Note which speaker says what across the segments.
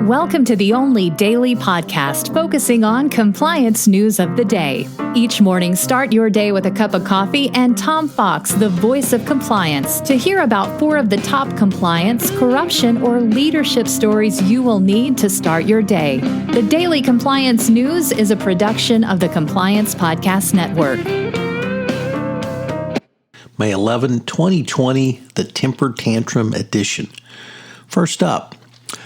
Speaker 1: Welcome to the only daily podcast focusing on compliance news of the day. Each morning, start your day with a cup of coffee and Tom Fox, the voice of compliance, to hear about 4 of the top compliance, corruption, or leadership stories you will need to start your day. The Daily Compliance News is a production of the Compliance Podcast Network.
Speaker 2: May 11, 2020, the Temper Tantrum edition. First up,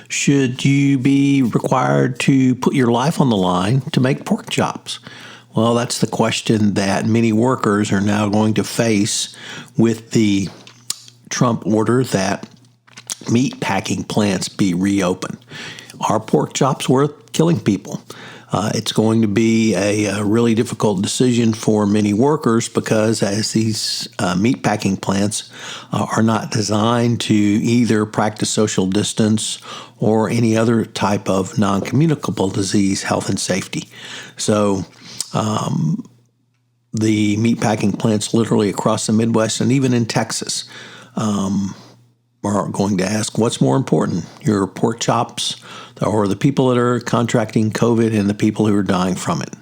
Speaker 2: should you be required to put your life on the line to make pork chops? Well, that's the question that many workers are now going to face with the Trump order that meat packing plants be reopened. Are pork chops worth killing people? It's going to be a really difficult decision for many workers because as these meatpacking plants are not designed to either practice social distance or any other type of non-communicable disease, health and safety. So the meatpacking plants literally across the Midwest and even in Texas are going to ask, what's more important, your pork chops or the people that are contracting COVID and the people who are dying from it?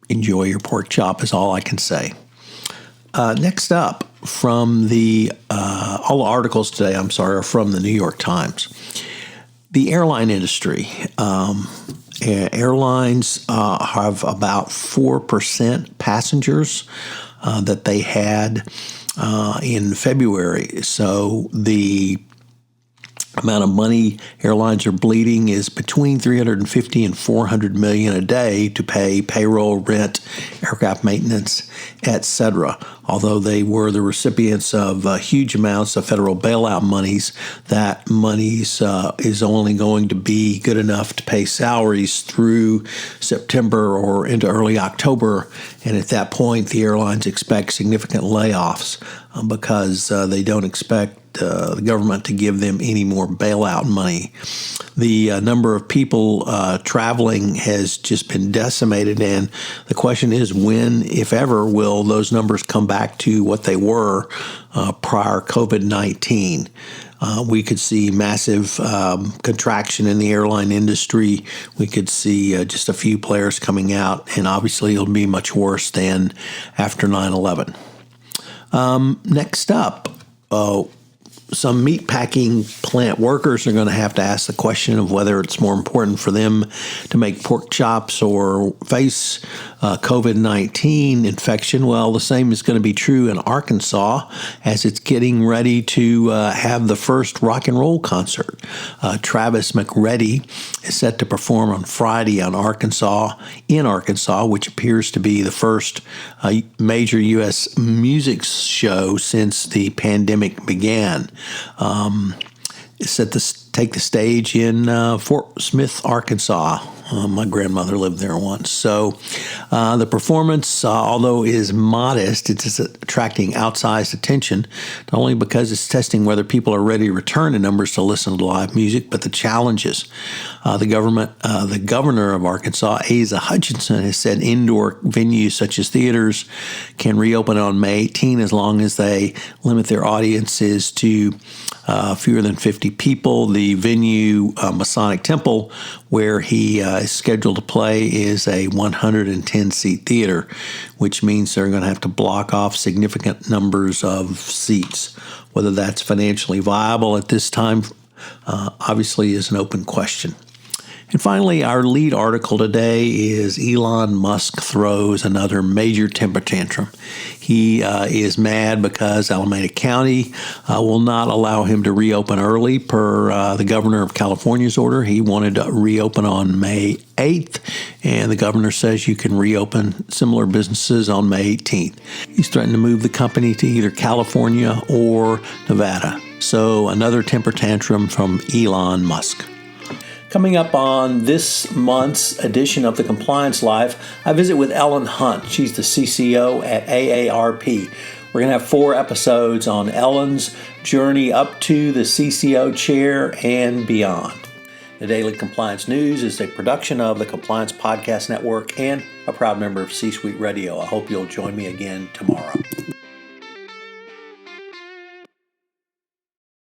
Speaker 2: Enjoy your pork chop is all I can say. Next up, from all the articles today, are from the New York Times. The airline industry. Airlines have about 4% passengers that they had in February. So the amount of money airlines are bleeding is between $350 and $400 million a day to pay payroll, rent, aircraft maintenance, etc. Although they were the recipients of huge amounts of federal bailout monies, that monies is only going to be good enough to pay salaries through September or into early October. And at that point, the airlines expect significant layoffs because they don't expect the government to give them any more bailout money. The number of people traveling has just been decimated, and the question is when, if ever, will those numbers come back to what they were prior COVID-19? We could see massive contraction in the airline industry. We could see just a few players coming out, and obviously it'll be much worse than after 9/11. Next up, some meatpacking plant workers are going to have to ask the question of whether it's more important for them to make pork chops or face COVID-19 infection. Well, the same is going to be true in Arkansas as it's getting ready to have the first rock and roll concert. Travis McReady is set to perform on Friday in Arkansas, which appears to be the first major U.S. music show since the pandemic began. Is set to take the stage in Fort Smith, Arkansas. My grandmother lived there once. So the performance, although is modest, it's attracting outsized attention, not only because it's testing whether people are ready to return in numbers to listen to live music, but the challenges. The governor of Arkansas, Asa Hutchinson, has said indoor venues such as theaters can reopen on May 18 as long as they limit their audiences to fewer than 50 people. The venue, Masonic Temple, where he is scheduled to play, is a 110-seat theater, which means they're going to have to block off significant numbers of seats. Whether that's financially viable at this time, obviously, is an open question. And finally, our lead article today is Elon Musk throws another major temper tantrum. He is mad because Alameda County will not allow him to reopen early per the governor of California's order. He wanted to reopen on May 8th, and the governor says you can reopen similar businesses on May 18th. He's threatened to move the company to either California or Nevada. So another temper tantrum from Elon Musk. Coming up on this month's edition of The Compliance Life, I visit with Ellen Hunt. She's the CCO at AARP. We're going to have 4 episodes on Ellen's journey up to the CCO chair and beyond. The Daily Compliance News is a production of the Compliance Podcast Network and a proud member of C-Suite Radio. I hope you'll join me again tomorrow.